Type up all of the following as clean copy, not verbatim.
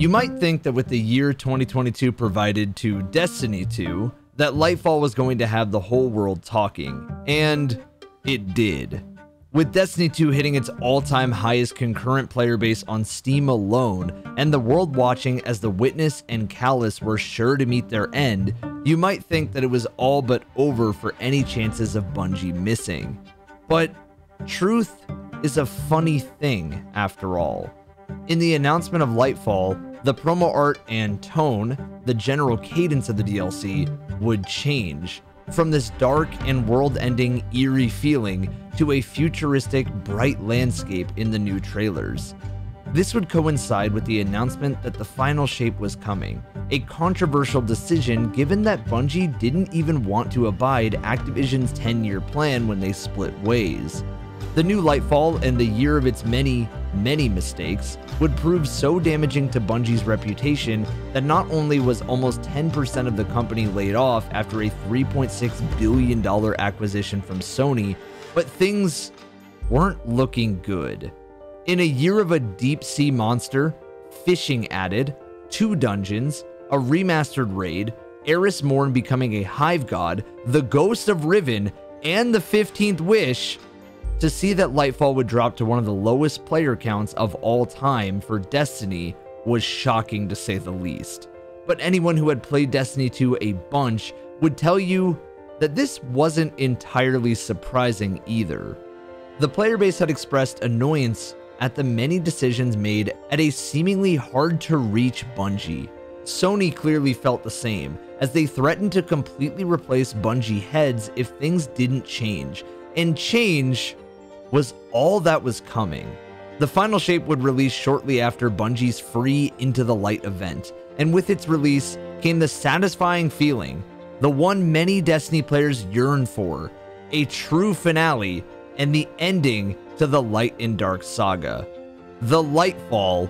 You might think that with the year 2022 provided to Destiny 2, that Lightfall was going to have the whole world talking, and it did. With Destiny 2 hitting its all-time highest concurrent player base on Steam alone, and the world watching as The Witness and Calus were sure to meet their end, you might think that it was all but over for any chances of Bungie missing. But truth is a funny thing after all. In the announcement of Lightfall, the promo art and tone, the general cadence of the DLC, would change. From this dark and world-ending eerie feeling to a futuristic, bright landscape in the new trailers. This would coincide with the announcement that the final shape was coming, a controversial decision given that Bungie didn't even want to abide Activision's 10-year plan when they split ways. The new Lightfall and the year of its many mistakes would prove so damaging to Bungie's reputation that not only was almost 10% of the company laid off after a $3.6 billion acquisition from Sony, but things weren't looking good. In a year of a deep-sea monster, fishing added, 2 dungeons, a remastered raid, Eris becoming a hive god, the ghost of Riven, and the 15th wish, to see that Lightfall would drop to one of the lowest player counts of all time for Destiny was shocking to say the least. But anyone who had played Destiny 2 a bunch would tell you that this wasn't entirely surprising either. The player base had expressed annoyance at the many decisions made at a seemingly hard-to-reach Bungie. Sony clearly felt the same, as they threatened to completely replace Bungie heads if things didn't change, and change was all that was coming. The final shape would release shortly after Bungie's Free Into the Light event, and with its release came the satisfying feeling, the one many Destiny players yearn for, a true finale and the ending to the Light and Darkness Saga. The Lightfall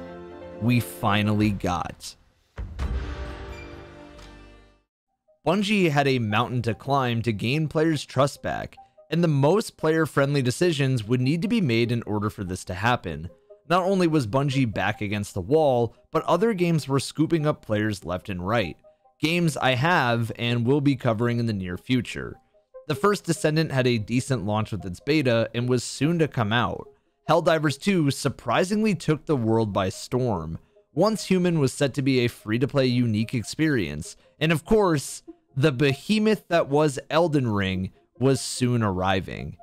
we finally got. Bungie had a mountain to climb to gain players' trust back, and the most player-friendly decisions would need to be made in order for this to happen. Not only was Bungie back against the wall, but other games were scooping up players left and right. Games I have and will be covering in the near future. The first Descendant had a decent launch with its beta and was soon to come out. Helldivers 2 surprisingly took the world by storm. Once Human was set to be a free-to-play unique experience, and of course, the behemoth that was Elden Ring was soon arriving.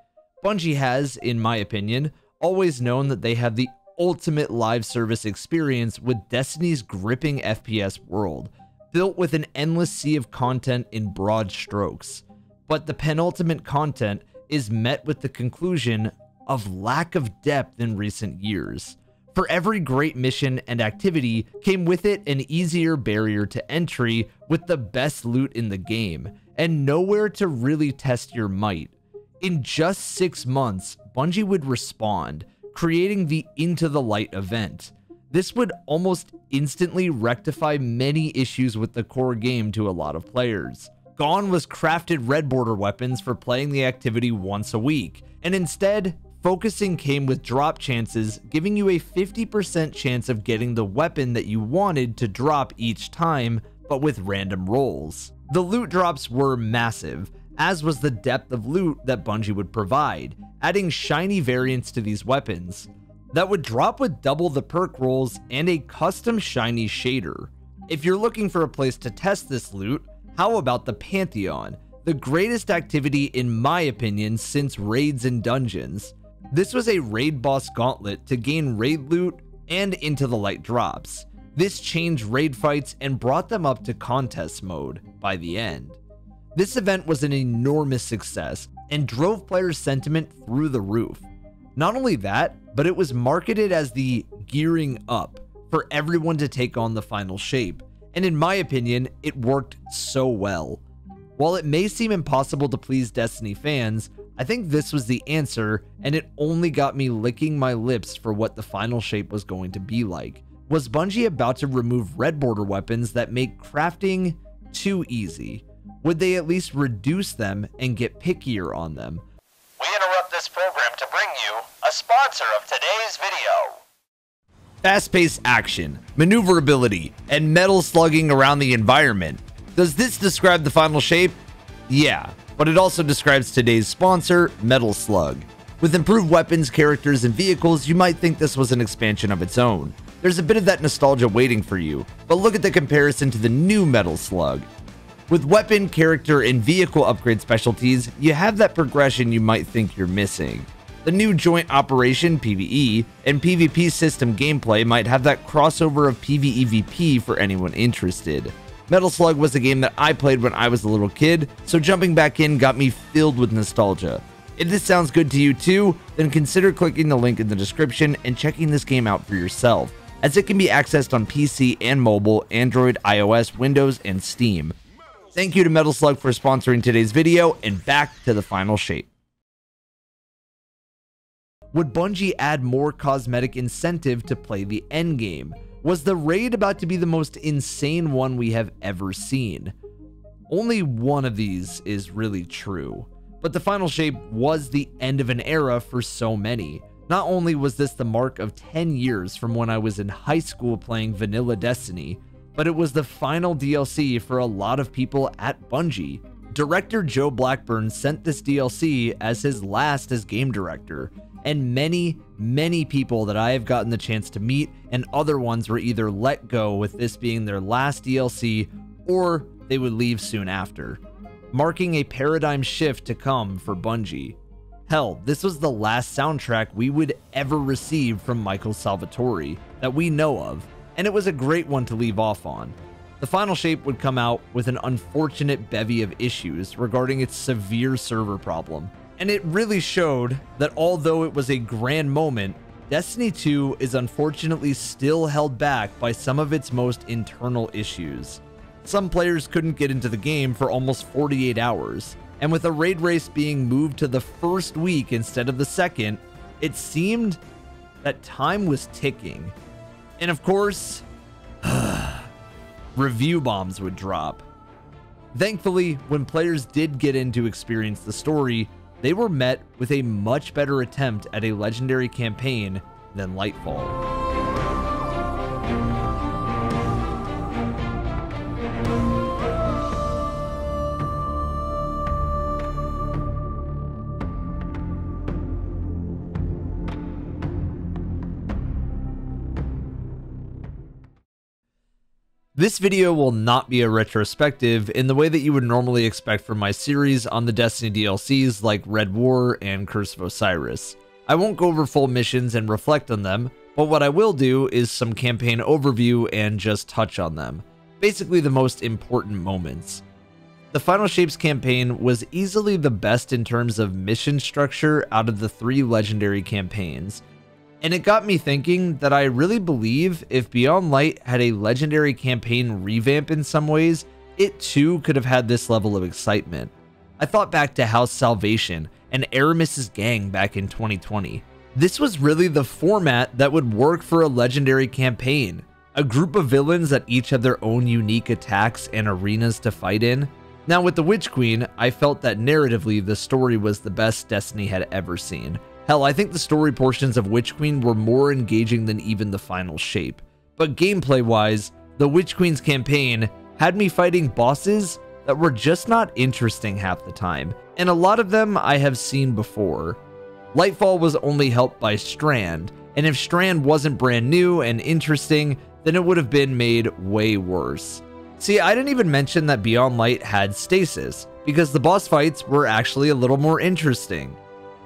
Bungie has, in my opinion, always known that they have the ultimate live service experience with Destiny's gripping FPS world, built with an endless sea of content in broad strokes. But the penultimate content is met with the conclusion of lack of depth in recent years. For every great mission and activity came with it an easier barrier to entry with the best loot in the game, and nowhere to really test your might. In just 6 months, Bungie would respond, creating the Into the Light event. This would almost instantly rectify many issues with the core game to a lot of players. Gone was crafted red border weapons for playing the activity once a week, and instead, focusing came with drop chances, giving you a 50% chance of getting the weapon that you wanted to drop each time, but with random rolls. The loot drops were massive, as was the depth of loot that Bungie would provide, adding shiny variants to these weapons that would drop with double the perk rolls and a custom shiny shader. If you're looking for a place to test this loot, how about the Pantheon, the greatest activity in my opinion since raids and dungeons. This was a raid boss gauntlet to gain raid loot and Into the Light drops. This changed raid fights and brought them up to contest mode by the end. This event was an enormous success and drove players' sentiment through the roof. Not only that, but it was marketed as the gearing up for everyone to take on the final shape, and in my opinion, it worked so well. While it may seem impossible to please Destiny fans, I think this was the answer, and it only got me licking my lips for what the final shape was going to be like. Was Bungie about to remove red border weapons that make crafting too easy? Would they at least reduce them and get pickier on them? We interrupt this program to bring you a sponsor of today's video. Fast-paced action, maneuverability, and metal slugging around the environment. Does this describe the final shape? Yeah, but it also describes today's sponsor, Metal Slug. With improved weapons, characters, and vehicles, you might think this was an expansion of its own. There's a bit of that nostalgia waiting for you, but look at the comparison to the new Metal Slug. With weapon, character, and vehicle upgrade specialties, you have that progression you might think you're missing. The new joint operation PvE and PvP system gameplay might have that crossover of PvEVP for anyone interested. Metal Slug was a game that I played when I was a little kid, so jumping back in got me filled with nostalgia. If this sounds good to you too, then consider clicking the link in the description and checking this game out for yourself, as it can be accessed on PC and mobile, Android, iOS, Windows, and Steam. Thank you to Metal Slug for sponsoring today's video, and back to the final shape. Would Bungie add more cosmetic incentive to play the endgame? Was the raid about to be the most insane one we have ever seen? Only one of these is really true, but the final shape was the end of an era for so many. Not only was this the mark of 10 years from when I was in high school playing vanilla Destiny, but it was the final DLC for a lot of people at Bungie. Director Joe Blackburn sent this DLC as his last as game director, and many people that I have gotten the chance to meet and other ones were either let go with this being their last DLC or they would leave soon after, marking a paradigm shift to come for Bungie. Hell, this was the last soundtrack we would ever receive from Michael Salvatore that we know of, and it was a great one to leave off on. The final shape would come out with an unfortunate bevy of issues regarding its severe server problem. And it really showed that although it was a grand moment, Destiny 2 is unfortunately still held back by some of its most internal issues. Some players couldn't get into the game for almost 48 hours, and with a raid race being moved to the first week instead of the second, it seemed that time was ticking. And of course, review bombs would drop. Thankfully, when players did get in to experience the story, they were met with a much better attempt at a legendary campaign than Lightfall. This video will not be a retrospective in the way that you would normally expect from my series on the Destiny DLCs like Red War and Curse of Osiris. I won't go over full missions and reflect on them, but what I will do is some campaign overview and just touch on them. Basically the most important moments. The Final Shapes campaign was easily the best in terms of mission structure out of the 3 legendary campaigns. And it got me thinking that I really believe if Beyond Light had a legendary campaign revamp in some ways, it too could have had this level of excitement. I thought back to House Salvation and Aramis's gang back in 2020. This was really the format that would work for a legendary campaign. A group of villains that each have their own unique attacks and arenas to fight in. Now with the Witch Queen, I felt that narratively the story was the best Destiny had ever seen. Hell, I think the story portions of Witch Queen were more engaging than even the final shape. But gameplay-wise, the Witch Queen's campaign had me fighting bosses that were just not interesting half the time, and a lot of them I have seen before. Lightfall was only helped by Strand, and if Strand wasn't brand new and interesting, then it would have been made way worse. See, I didn't even mention that Beyond Light had stasis, because the boss fights were actually a little more interesting.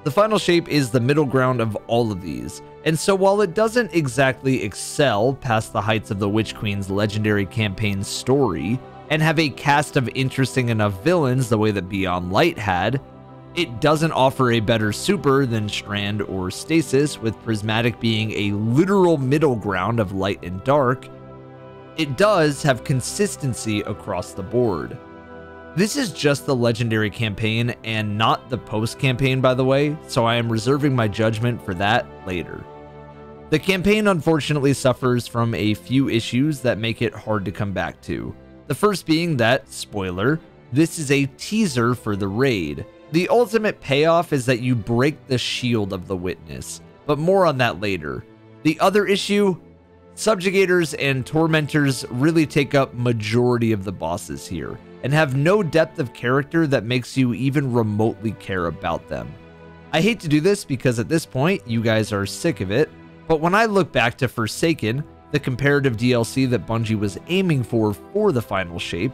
The final shape is the middle ground of all of these, and so while it doesn't exactly excel past the heights of the Witch Queen's legendary campaign story, and have a cast of interesting enough villains the way that Beyond Light had, it doesn't offer a better super than Strand or Stasis, with Prismatic being a literal middle ground of light and dark. It does have consistency across the board. This is just the legendary campaign and not the post-campaign, by the way, so I am reserving my judgment for that later. The campaign unfortunately suffers from a few issues that make it hard to come back to. The first being that, spoiler, this is a teaser for the raid. The ultimate payoff is that you break the shield of the witness, but more on that later. The other issue, Subjugators and Tormentors really take up majority of the bosses here, and have no depth of character that makes you even remotely care about them. I hate to do this because at this point, you guys are sick of it, but when I look back to Forsaken, the comparative DLC that Bungie was aiming for the final shape,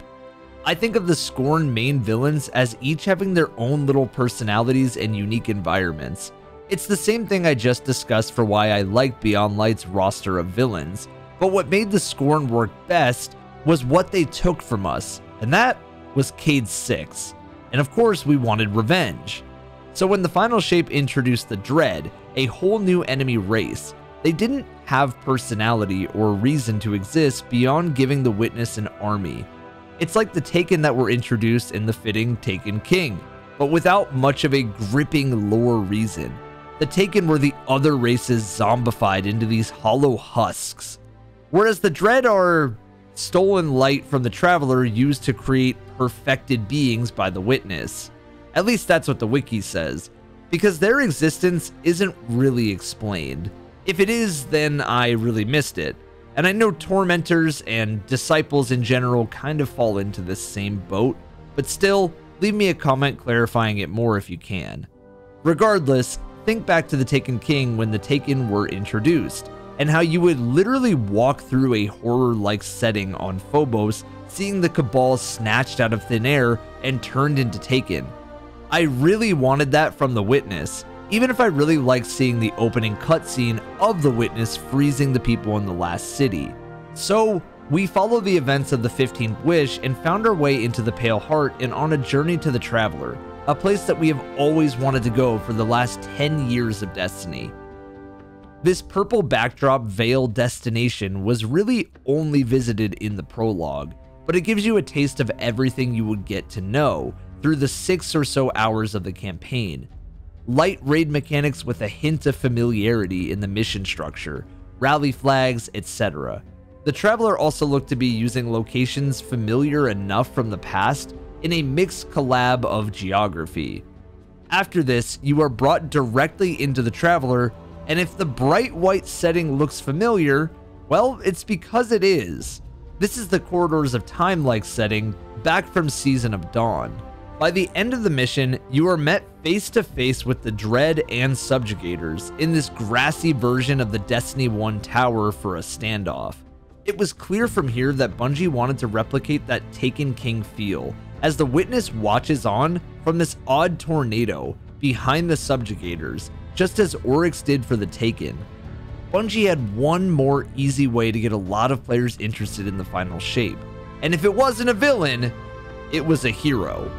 I think of the Scorn main villains as each having their own little personalities and unique environments. It's the same thing I just discussed for why I liked Beyond Light's roster of villains, but what made the Scorn work best was what they took from us, and that was Cayde 6. And of course, we wanted revenge. So when the final shape introduced the Dread, a whole new enemy race, they didn't have personality or reason to exist beyond giving the Witness an army. It's like the Taken that were introduced in the fitting Taken King, but without much of a gripping lore reason. The Taken were the other races zombified into these hollow husks, whereas the Dread are stolen light from the Traveler used to create perfected beings by the Witness. At least that's what the wiki says, because their existence isn't really explained. If it is, then I really missed it. And I know Tormentors and Disciples in general kind of fall into this same boat, but still, leave me a comment clarifying it more if you can. Regardless, think back to the Taken King when the Taken were introduced, and how you would literally walk through a horror-like setting on Phobos, seeing the Cabal snatched out of thin air and turned into Taken. I really wanted that from the Witness, even if I really liked seeing the opening cutscene of the Witness freezing the people in the last city. So, we followed the events of the 15th Wish and found our way into the Pale Heart and on a journey to the Traveler, a place that we have always wanted to go for the last 10 years of Destiny. This purple backdrop veiled destination was really only visited in the prologue, but it gives you a taste of everything you would get to know through the 6 or so hours of the campaign. Light raid mechanics with a hint of familiarity in the mission structure, rally flags, etc. The Traveler also looked to be using locations familiar enough from the past in a mixed collab of geography. After this, you are brought directly into the Traveler, and if the bright white setting looks familiar, well, it's because it is. This is the Corridors of Time-like setting back from Season of Dawn. By the end of the mission, you are met face to face with the Dread and Subjugators in this grassy version of the Destiny 1 tower for a standoff. It was clear from here that Bungie wanted to replicate that Taken King feel, as the Witness watches on from this odd tornado behind the Subjugators, just as Oryx did for the Taken. Bungie had one more easy way to get a lot of players interested in the final shape, and if it wasn't a villain, it was a hero.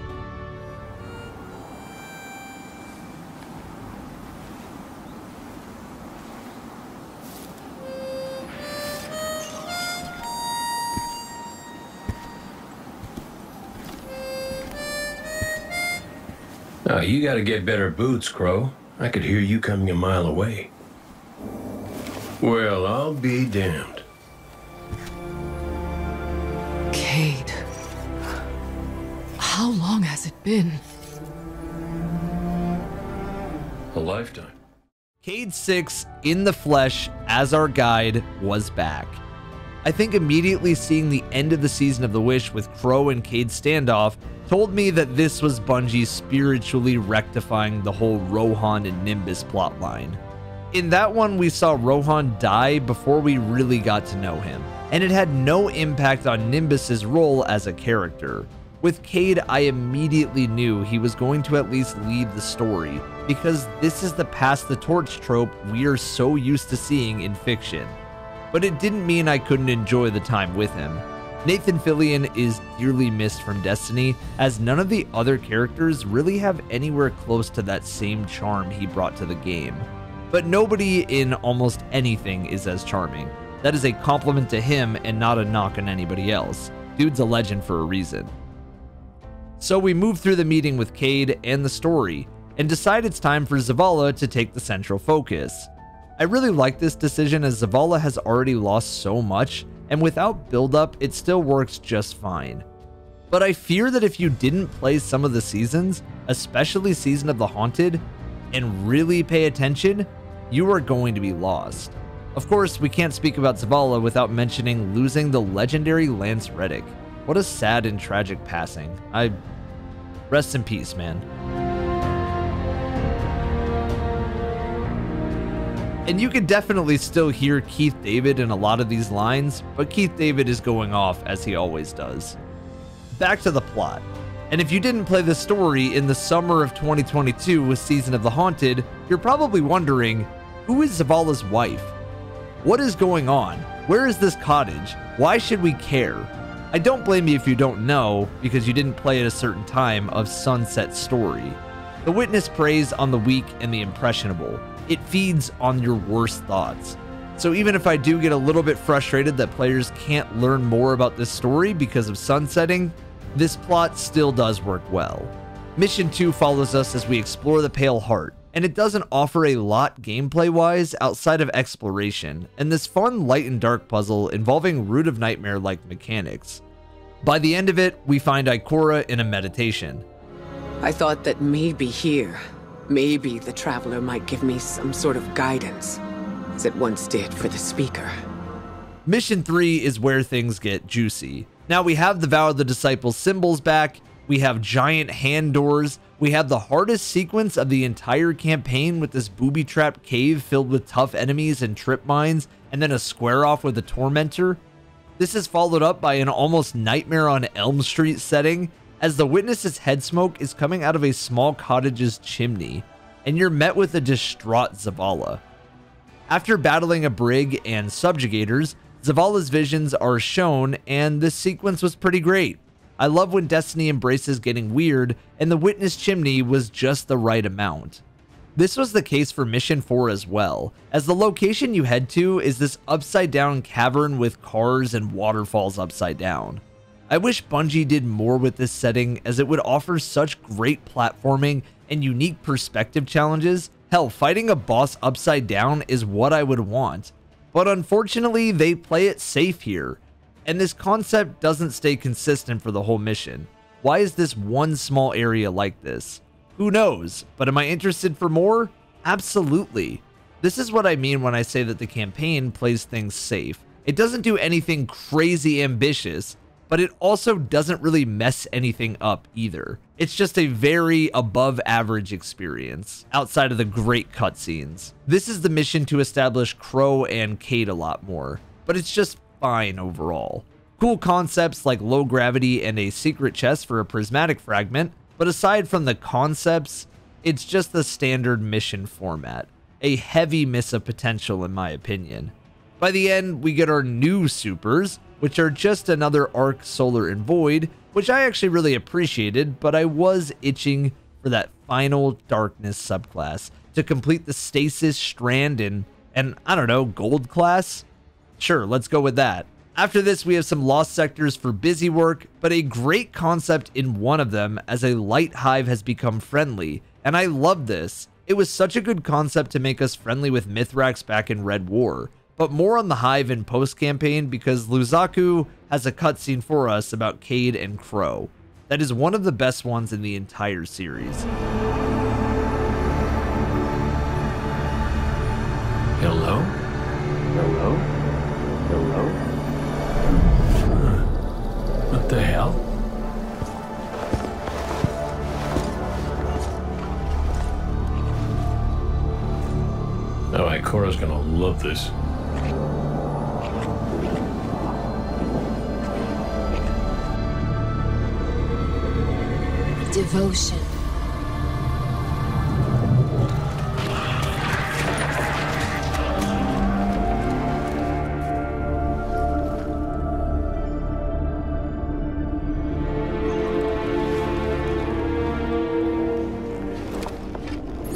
Oh, you gotta get better boots, Crow. I could hear you coming a mile away. Well, I'll be damned. Cayde. How long has it been? A lifetime. Cayde 6 in the flesh as our guide was back. I think immediately seeing the end of the Season of the Wish with Crow and Cayde standoff told me that this was Bungie spiritually rectifying the whole Rohan and Nimbus plotline. In that one, we saw Rohan die before we really got to know him, and it had no impact on Nimbus's role as a character. With Cayde, I immediately knew he was going to at least leave the story, because this is the pass the torch trope we are so used to seeing in fiction. But it didn't mean I couldn't enjoy the time with him. Nathan Fillion is dearly missed from Destiny, as none of the other characters really have anywhere close to that same charm he brought to the game. But nobody in almost anything is as charming. That is a compliment to him and not a knock on anybody else. Dude's a legend for a reason. So we move through the meeting with Cayde and the story, and decide it's time for Zavala to take the central focus. I really like this decision as Zavala has already lost so much, and without build-up, it still works just fine. But I fear that if you didn't play some of the seasons, especially Season of the Haunted, and really pay attention, you are going to be lost. Of course, we can't speak about Zavala without mentioning losing the legendary Lance Reddick. What a sad and tragic passing. Rest in peace, man. And you can definitely still hear Keith David in a lot of these lines, but Keith David is going off as he always does. Back to the plot. And if you didn't play the story in the summer of 2022 with Season of the Haunted, you're probably wondering, who is Zavala's wife? What is going on? Where is this cottage? Why should we care? I don't blame you if you don't know, because you didn't play at a certain time of Sunset's story. The Witness preys on the weak and the impressionable. It feeds on your worst thoughts. So even if I do get a little bit frustrated that players can't learn more about this story because of sunsetting, this plot still does work well. Mission 2 follows us as we explore the Pale Heart, and it doesn't offer a lot gameplay-wise outside of exploration, and this fun light and dark puzzle involving Root of Nightmare-like mechanics. By the end of it, we find Ikora in a meditation. I thought that maybe here, maybe the Traveler might give me some sort of guidance, as it once did for the Speaker. Mission 3 is where things get juicy. Now we have the Vow of the Disciples symbols back, we have giant hand doors, we have the hardest sequence of the entire campaign with this booby-trapped cave filled with tough enemies and trip mines, and then a square off with a Tormentor. This is followed up by an almost Nightmare on Elm Street setting, as the Witness's head smoke is coming out of a small cottage's chimney, and you're met with a distraught Zavala. After battling a brig and subjugators, Zavala's visions are shown, and this sequence was pretty great. I love when Destiny embraces getting weird, and the Witness chimney was just the right amount. This was the case for Mission 4 as well, as the location you head to is this upside down cavern with cars and waterfalls upside down. I wish Bungie did more with this setting, as it would offer such great platforming and unique perspective challenges. Hell, fighting a boss upside down is what I would want. But unfortunately, they play it safe here, and this concept doesn't stay consistent for the whole mission. Why is this one small area like this? Who knows, but am I interested for more? Absolutely. This is what I mean when I say that the campaign plays things safe. It doesn't do anything crazy ambitious, but it also doesn't really mess anything up either. It's just a very above average experience, outside of the great cutscenes. This is the mission to establish Crow and Cade a lot more, but it's just fine overall. Cool concepts like low gravity and a secret chest for a prismatic fragment, but aside from the concepts, it's just the standard mission format. A heavy miss of potential in my opinion. By the end, we get our new supers, which are just another Arc, Solar, and Void, which I actually really appreciated, but I was itching for that final Darkness subclass to complete the Stasis, Strand, and I don't know, Gold class? Sure, let's go with that. After this, we have some lost sectors for busy work, but a great concept in one of them as a light hive has become friendly, and I love this. It was such a good concept to make us friendly with Mithrax back in Red War. But more on the hive in post-campaign, because Luzaku has a cutscene for us about Cade and Crow. That is one of the best ones in the entire series. Hello? Hello? Hello? What the hell? Oh, Ikora's gonna love this. Devotion.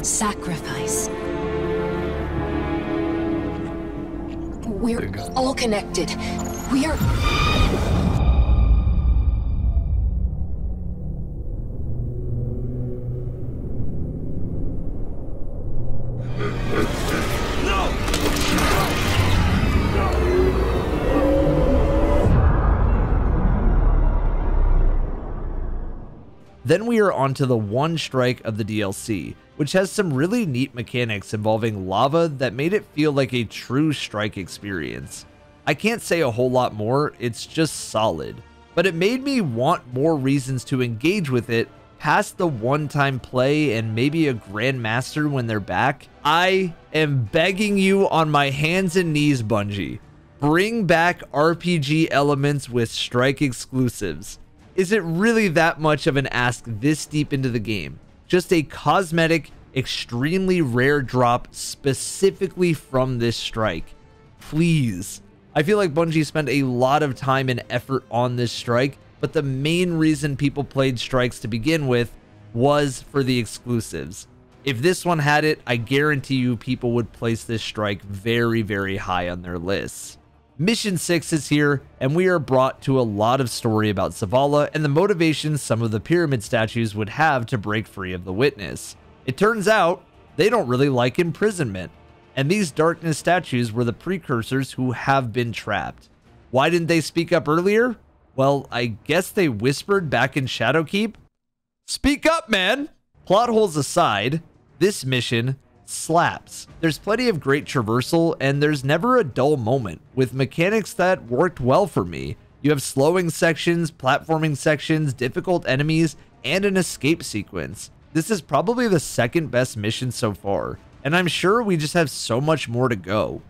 Sacrifice. We're all connected. We are... Then we are onto the one strike of the DLC, which has some really neat mechanics involving lava that made it feel like a true strike experience. I can't say a whole lot more, it's just solid, but it made me want more reasons to engage with it past the one-time play and maybe a grandmaster when they're back. I am begging you on my hands and knees, Bungie. Bring back RPG elements with strike exclusives. Is it really that much of an ask this deep into the game? Just a cosmetic, extremely rare drop specifically from this strike. Please. I feel like Bungie spent a lot of time and effort on this strike, but the main reason people played strikes to begin with was for the exclusives. If this one had it, I guarantee you people would place this strike very, very high on their lists. Mission 6 is here, and we are brought to a lot of story about Zavala and the motivations some of the pyramid statues would have to break free of the witness. It turns out, they don't really like imprisonment, and these darkness statues were the precursors who have been trapped. Why didn't they speak up earlier? Well, I guess they whispered back in Shadowkeep? Speak up, man! Plot holes aside, this mission slaps. There's plenty of great traversal, and there's never a dull moment, with mechanics that worked well for me. You have slowing sections, platforming sections, difficult enemies, and an escape sequence. This is probably the second best mission so far, and I'm sure we just have so much more to go.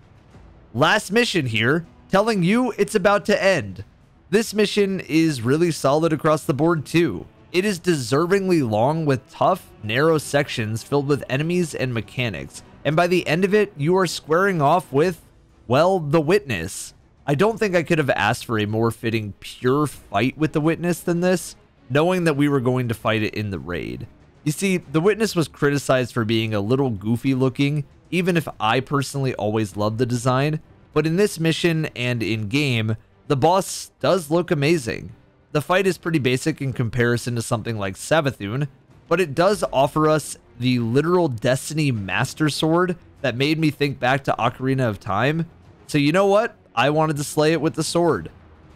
Last mission here, telling you it's about to end. This mission is really solid across the board too. It is deservingly long with tough, narrow sections filled with enemies and mechanics, and by the end of it, you are squaring off with, well, the Witness. I don't think I could have asked for a more fitting pure fight with the Witness than this, knowing that we were going to fight it in the raid. You see, the Witness was criticized for being a little goofy looking, even if I personally always loved the design, but in this mission and in-game, the boss does look amazing. The fight is pretty basic in comparison to something like Savathun, but it does offer us the literal Destiny Master Sword that made me think back to Ocarina of Time. So you know what? I wanted to slay it with the sword.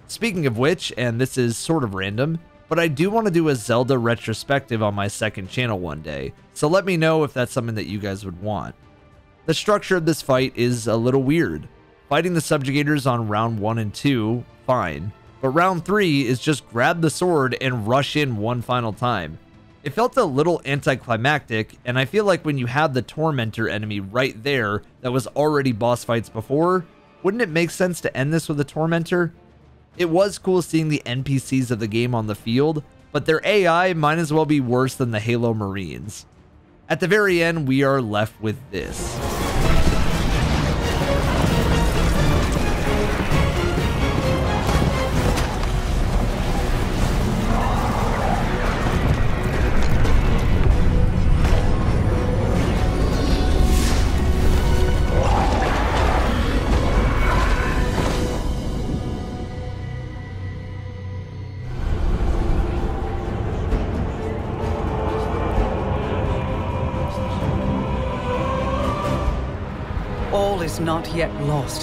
Speaking of which, and this is sort of random, but I do want to do a Zelda retrospective on my second channel one day, so let me know if that's something that you guys would want. The structure of this fight is a little weird. Fighting the subjugators on round 1 and 2, fine. But round 3 is just grab the sword and rush in one final time. It felt a little anticlimactic, and I feel like when you have the Tormentor enemy right there that was already boss fights before, wouldn't it make sense to end this with a Tormentor? It was cool seeing the NPCs of the game on the field, but their AI might as well be worse than the Halo Marines. At the very end, we are left with this. All is not yet lost.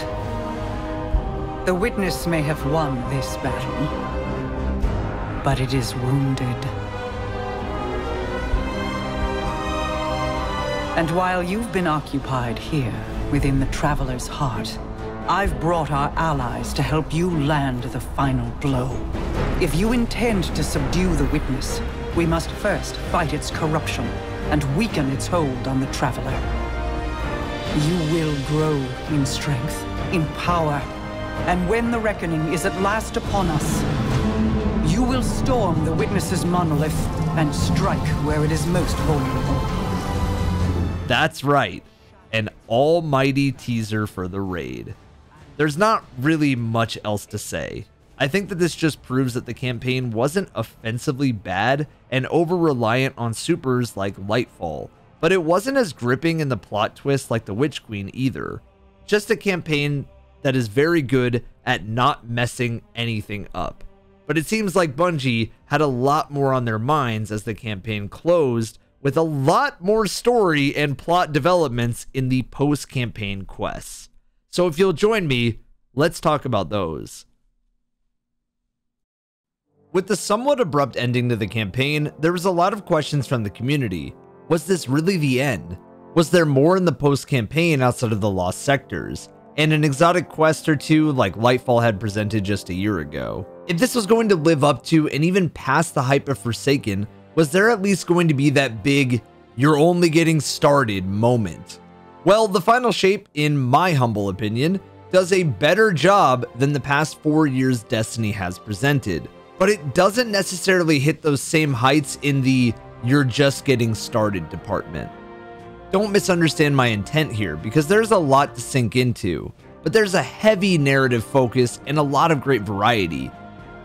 The Witness may have won this battle, but it is wounded. And while you've been occupied here, within the Traveler's heart, I've brought our allies to help you land the final blow. If you intend to subdue the Witness, we must first fight its corruption and weaken its hold on the Traveler. You will grow in strength, in power, and when the reckoning is at last upon us, you will storm the Witness's monolith and strike where it is most vulnerable. That's right, an almighty teaser for the raid. There's not really much else to say. I think that this just proves that the campaign wasn't offensively bad and over-reliant on supers like Lightfall, but it wasn't as gripping in the plot twist like the Witch Queen either. Just a campaign that is very good at not messing anything up. But it seems like Bungie had a lot more on their minds as the campaign closed, with a lot more story and plot developments in the post-campaign quests. So if you'll join me, let's talk about those. With the somewhat abrupt ending to the campaign, there was a lot of questions from the community. Was this really the end? Was there more in the post-campaign outside of the lost sectors, and an exotic quest or two like Lightfall had presented just a year ago? If this was going to live up to and even past the hype of Forsaken, was there at least going to be that big, you're only getting started moment? Well, the final shape, in my humble opinion, does a better job than the past 4 years Destiny has presented, but it doesn't necessarily hit those same heights in the you're just getting started department. Don't misunderstand my intent here, because there's a lot to sink into, but there's a heavy narrative focus and a lot of great variety.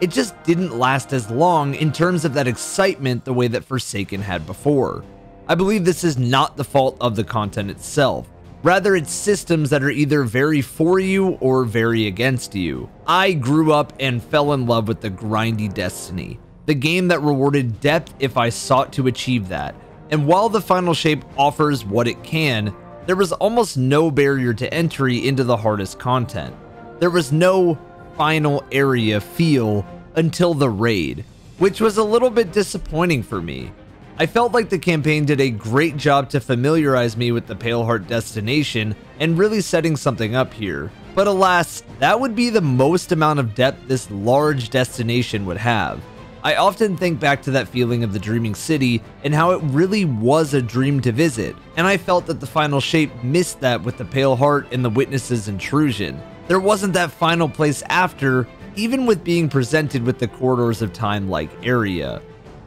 It just didn't last as long in terms of that excitement the way that Forsaken had before. I believe this is not the fault of the content itself. Rather, it's systems that are either very for you or very against you. I grew up and fell in love with the grindy Destiny, the game that rewarded depth if I sought to achieve that. And while the final shape offers what it can, there was almost no barrier to entry into the hardest content. There was no final area feel until the raid, which was a little bit disappointing for me. I felt like the campaign did a great job to familiarize me with the Paleheart destination and really setting something up here. But alas, that would be the most amount of depth this large destination would have. I often think back to that feeling of the Dreaming City and how it really was a dream to visit, and I felt that the final shape missed that with the Paleheart and the Witness's intrusion. There wasn't that final place after, even with being presented with the corridors of time like area.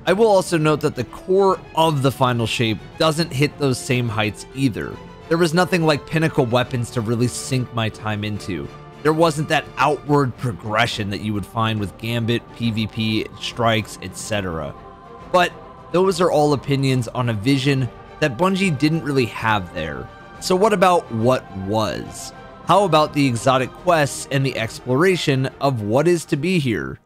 I will also note that the core of the final shape doesn't hit those same heights either. There was nothing like pinnacle weapons to really sink my time into. There wasn't that outward progression that you would find with Gambit, PvP, strikes, etc. But those are all opinions on a vision that Bungie didn't really have there. So what about what was? How about the exotic quests and the exploration of what is to be here?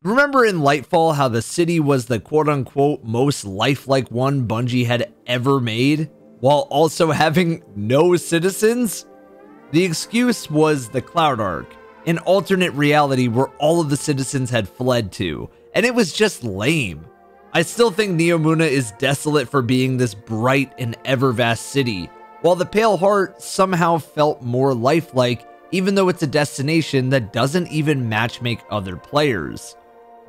Remember in Lightfall how the city was the quote-unquote most lifelike one Bungie had ever made, while also having no citizens? The excuse was the Cloud Arc, an alternate reality where all of the citizens had fled to, and it was just lame. I still think Neomuna is desolate for being this bright and ever-vast city, while the Paleheart somehow felt more lifelike, even though it's a destination that doesn't even matchmake other players.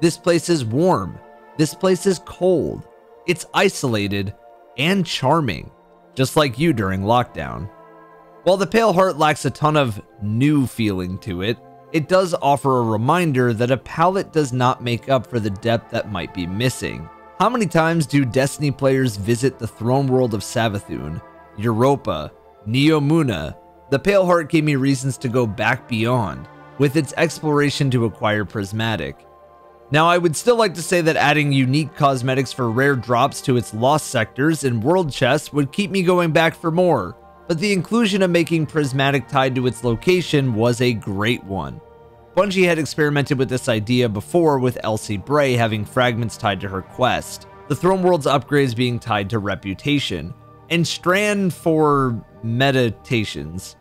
This place is warm, this place is cold, it's isolated, and charming, just like you during lockdown. While the Paleheart lacks a ton of new feeling to it, it does offer a reminder that a palette does not make up for the depth that might be missing. How many times do Destiny players visit the throne world of Savathûn, Europa, Neomuna? The Paleheart gave me reasons to go back beyond, with its exploration to acquire Prismatic. Now, I would still like to say that adding unique cosmetics for rare drops to its lost sectors and world chests would keep me going back for more, but the inclusion of making Prismatic tied to its location was a great one. Bungie had experimented with this idea before with Elsie Bray having fragments tied to her quest, the Throne World's upgrades being tied to reputation, and Strand for meditations.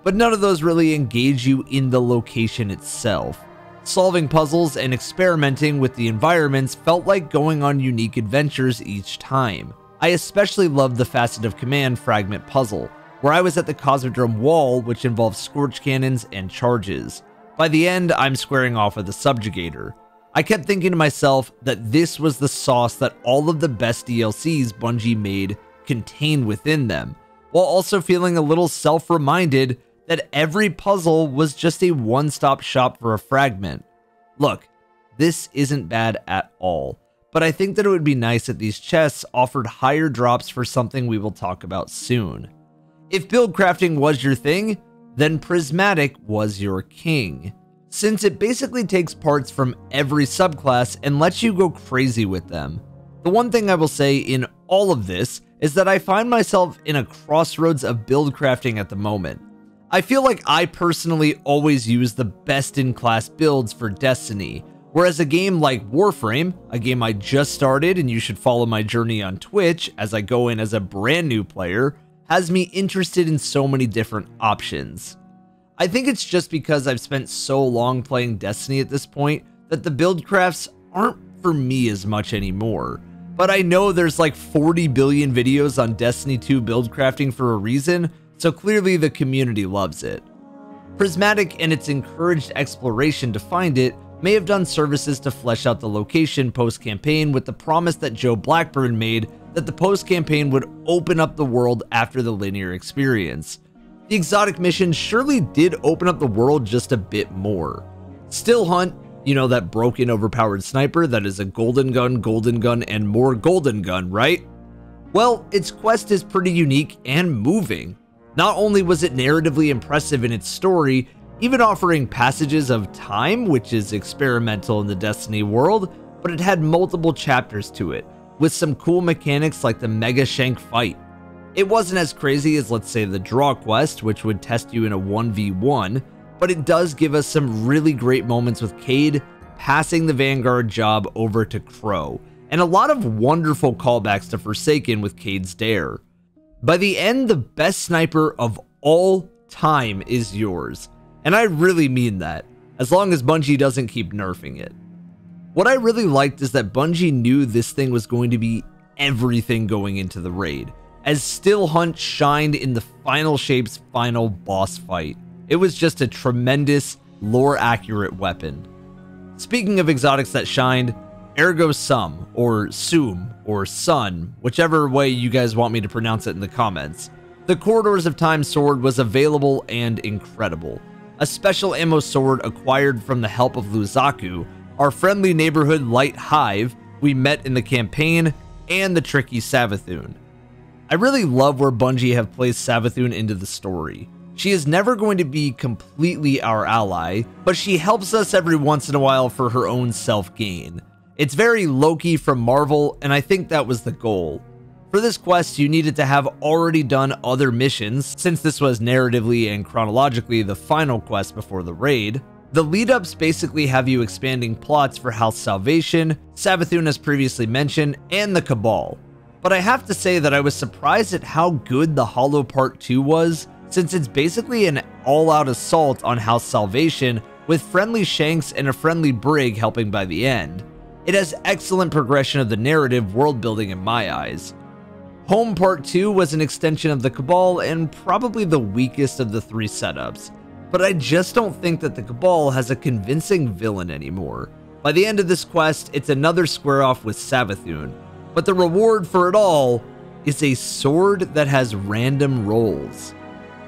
But none of those really engage you in the location itself. Solving puzzles and experimenting with the environments felt like going on unique adventures each time. I especially loved the Facet of Command fragment puzzle, where I was at the Cosmodrome wall, which involves scorch cannons and charges. By the end, I'm squaring off with the Subjugator. I kept thinking to myself that this was the sauce that all of the best DLCs Bungie made contained within them, while also feeling a little self-reminded that every puzzle was just a one-stop shop for a fragment. Look, this isn't bad at all, but I think that it would be nice if these chests offered higher drops for something we will talk about soon. If build crafting was your thing, then Prismatic was your king, since it basically takes parts from every subclass and lets you go crazy with them. The one thing I will say in all of this is that I find myself in a crossroads of build crafting at the moment. I feel like I personally always use the best-in-class builds for Destiny, whereas a game like Warframe, a game I just started and you should follow my journey on Twitch as I go in as a brand new player, has me interested in so many different options. I think it's just because I've spent so long playing Destiny at this point that the build crafts aren't for me as much anymore. But I know there's like 40 billion videos on Destiny 2 build crafting for a reason, so clearly the community loves it. Prismatic and its encouraged exploration to find it may have done services to flesh out the location post-campaign with the promise that Joe Blackburn made that the post-campaign would open up the world after the linear experience. The exotic mission surely did open up the world just a bit more. Still Hunt, you know, that broken overpowered sniper that is a golden gun, and more golden gun, right? Well, its quest is pretty unique and moving. Not only was it narratively impressive in its story, even offering passages of time, which is experimental in the Destiny world, but it had multiple chapters to it, with some cool mechanics like the Mega Shank fight. It wasn't as crazy as, let's say, the Draw quest, which would test you in a 1v1, but it does give us some really great moments with Cade passing the Vanguard job over to Crow, and a lot of wonderful callbacks to Forsaken with Cade's dare. By the end, the best sniper of all time is yours, and I really mean that, as long as Bungie doesn't keep nerfing it. What I really liked is that Bungie knew this thing was going to be everything going into the raid, as Still Hunt shined in the Final Shape's final boss fight. It was just a tremendous, lore-accurate weapon. Speaking of exotics that shined, Ergo Sum, or Sum, or Sun, whichever way you guys want me to pronounce it in the comments. The Corridors of Time sword was available and incredible. A special ammo sword acquired from the help of Luzaku, our friendly neighborhood light hive we met in the campaign, and the tricky Savathun. I really love where Bungie have placed Savathun into the story. She is never going to be completely our ally, but she helps us every once in a while for her own self-gain. It's very Loki from Marvel, and I think that was the goal. For this quest, you needed to have already done other missions, since this was narratively and chronologically the final quest before the raid. The lead-ups basically have you expanding plots for House Salvation, Savathun as previously mentioned, and the Cabal. But I have to say that I was surprised at how good the Hollow Part 2 was, since it's basically an all-out assault on House Salvation with friendly Shanks and a friendly Brig helping by the end. It has excellent progression of the narrative world building in my eyes. Home Part 2 was an extension of the Cabal and probably the weakest of the three setups, but I just don't think that the Cabal has a convincing villain anymore. By the end of this quest, it's another square off with Savathun, but the reward for it all is a sword that has random rolls.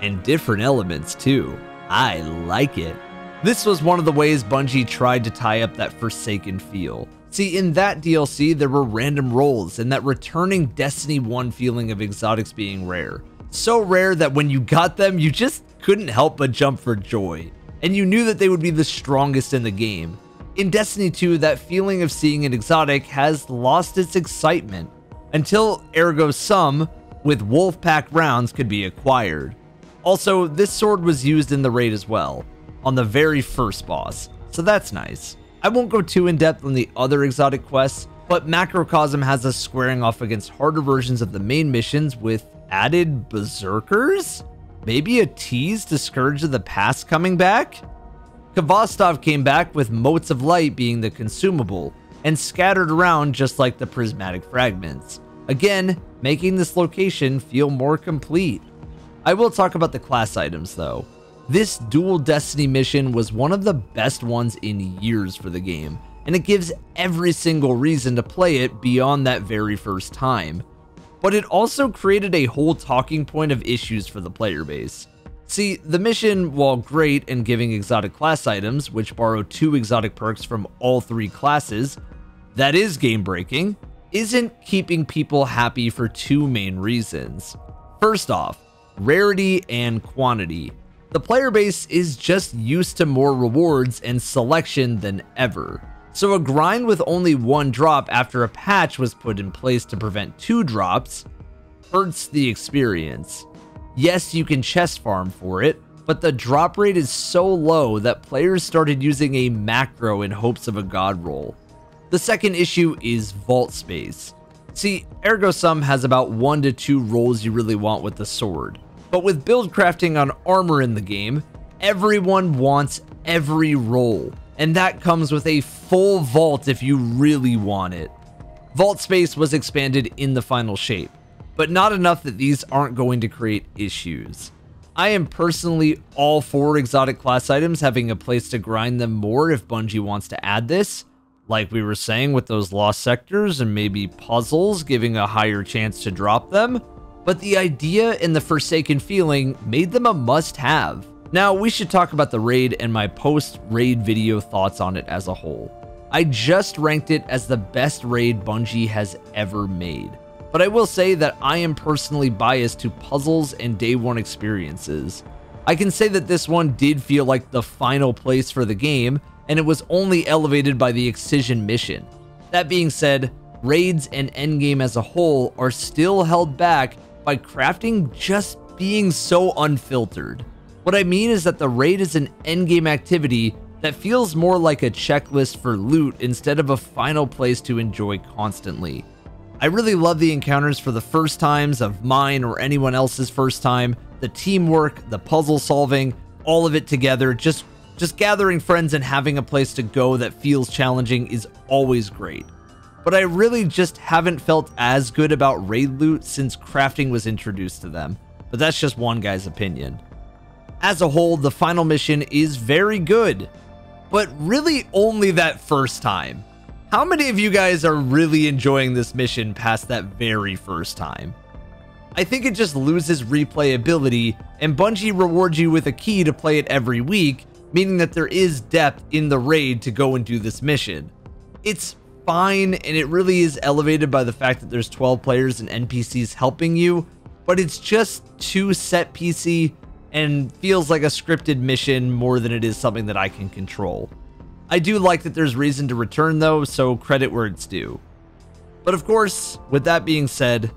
And different elements too. I like it. This was one of the ways Bungie tried to tie up that Forsaken feel. See, in that DLC, there were random rolls and that returning Destiny 1 feeling of exotics being rare. So rare that when you got them, you just couldn't help but jump for joy. And you knew that they would be the strongest in the game. In Destiny 2, that feeling of seeing an exotic has lost its excitement, until Ergo Sum with Wolfpack rounds could be acquired. Also, this sword was used in the raid as well, on the very first boss, so that's nice. I won't go too in depth on the other exotic quests, but Macrocosm has us squaring off against harder versions of the main missions with added berserkers? Maybe a tease to Scourge of the Past coming back? Kvostov came back with Motes of Light being the consumable, and scattered around just like the prismatic fragments. Again, making this location feel more complete. I will talk about the class items though. This dual Destiny mission was one of the best ones in years for the game, and it gives every single reason to play it beyond that very first time. But it also created a whole talking point of issues for the player base. See, the mission, while great and giving exotic class items, which borrow 2 exotic perks from all 3 classes, that is game breaking, isn't keeping people happy for 2 main reasons. First off, rarity and quantity. The player base is just used to more rewards and selection than ever. So a grind with only 1 drop after a patch was put in place to prevent 2 drops hurts the experience. Yes, you can chest farm for it, but the drop rate is so low that players started using a macro in hopes of a god roll. The second issue is vault space. See, Ergo Sum has about 1 to 2 rolls you really want with the sword. But with build crafting on armor in the game, everyone wants every roll, and that comes with a full vault if you really want it. Vault space was expanded in the final shape, but not enough that these aren't going to create issues. I am personally all for exotic class items having a place to grind them more if Bungie wants to add this, like we were saying with those lost sectors and maybe puzzles giving a higher chance to drop them, but the idea and the Forsaken feeling made them a must-have. Now, we should talk about the raid and my post-raid video thoughts on it as a whole. I just ranked it as the best raid Bungie has ever made, but I will say that I am personally biased to puzzles and day one experiences. I can say that this one did feel like the final place for the game, and it was only elevated by the Excision mission. That being said, raids and endgame as a whole are still held back by crafting just being so unfiltered. What I mean is that the raid is an endgame activity that feels more like a checklist for loot instead of a final place to enjoy constantly. I really love the encounters for the first times of mine or anyone else's first time, the teamwork, the puzzle solving, all of it together. Just gathering friends and having a place to go that feels challenging is always great. But I really just haven't felt as good about raid loot since crafting was introduced to them. But that's just one guy's opinion. As a whole, the final mission is very good, but really only that first time. How many of you guys are really enjoying this mission past that very first time? I think it just loses replayability, and Bungie rewards you with a key to play it every week, meaning that there is depth in the raid to go and do this mission. It's fine, and it really is elevated by the fact that there's 12 players and NPCs helping you, but it's just too set PC and feels like a scripted mission more than it is something that I can control. I do like that there's reason to return though, so credit where it's due. But of course, with that being said,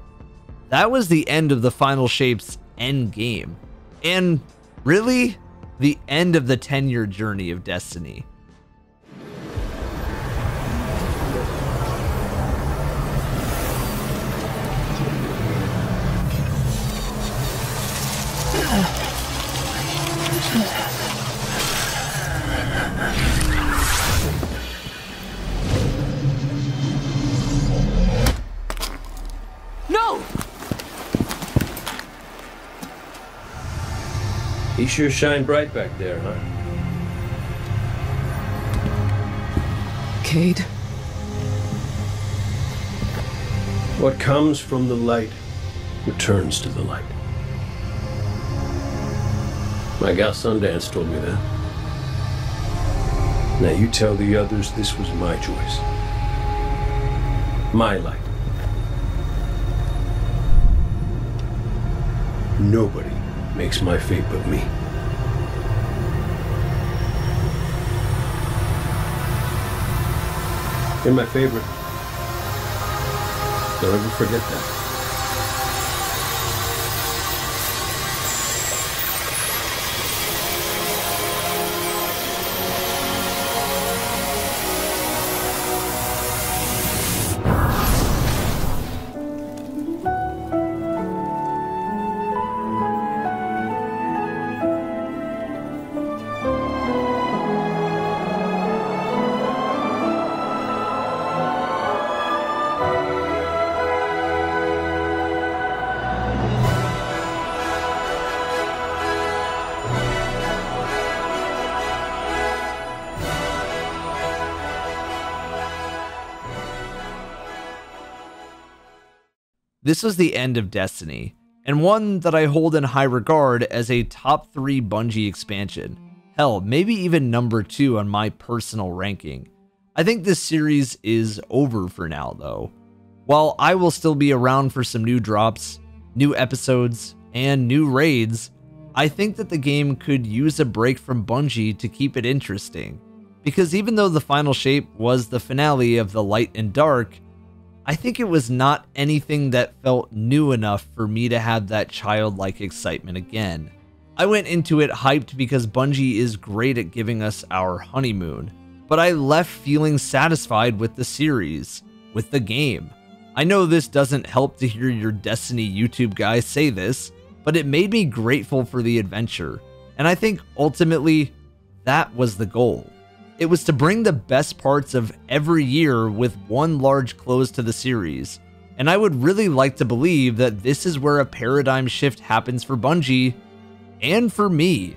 that was the end of the final shape's end game, and really the end of the 10-year journey of Destiny. No! He sure shined bright back there, huh? Cade? What comes from the light returns to the light. My gal Sundance told me that. Now you tell the others this was my choice. My light. Nobody makes my fate but me. You're my favorite. Don't ever forget that. This was the end of Destiny, and one that I hold in high regard as a top 3 Bungie expansion. Hell, maybe even number 2 on my personal ranking. I think this series is over for now though. While I will still be around for some new drops, new episodes, and new raids, I think that the game could use a break from Bungie to keep it interesting. Because even though the final shape was the finale of the Light and Dark, I think it was not anything that felt new enough for me to have that childlike excitement again. I went into it hyped because Bungie is great at giving us our honeymoon, but I left feeling satisfied with the series, with the game. I know this doesn't help to hear your Destiny YouTube guys say this, but it made me grateful for the adventure, and I think ultimately that was the goal. It was to bring the best parts of every year with one large close to the series, and I would really like to believe that this is where a paradigm shift happens for Bungie, and for me.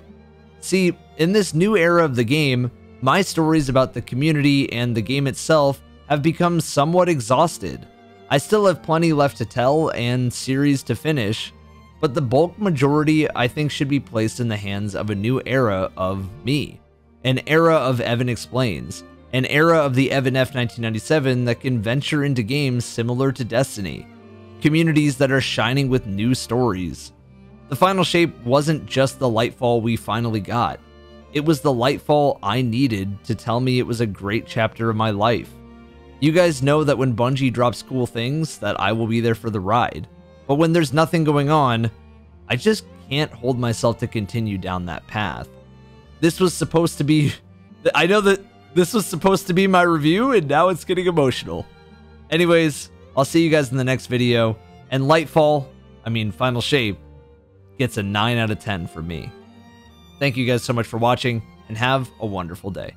See, in this new era of the game, my stories about the community and the game itself have become somewhat exhausted. I still have plenty left to tell and series to finish, but the bulk majority I think should be placed in the hands of a new era of me. An era of Evan Explains. An era of the Evan F 1997 that can venture into games similar to Destiny. Communities that are shining with new stories. The final shape wasn't just the Lightfall we finally got. It was the Lightfall I needed to tell me it was a great chapter of my life. You guys know that when Bungie drops cool things, that I will be there for the ride. But when there's nothing going on, I just can't hold myself to continue down that path. This was supposed to be... I know that this was supposed to be my review, and now it's getting emotional. Anyways, I'll see you guys in the next video. And Lightfall, Final Shape, gets a 9 out of 10 from me. Thank you guys so much for watching, and have a wonderful day.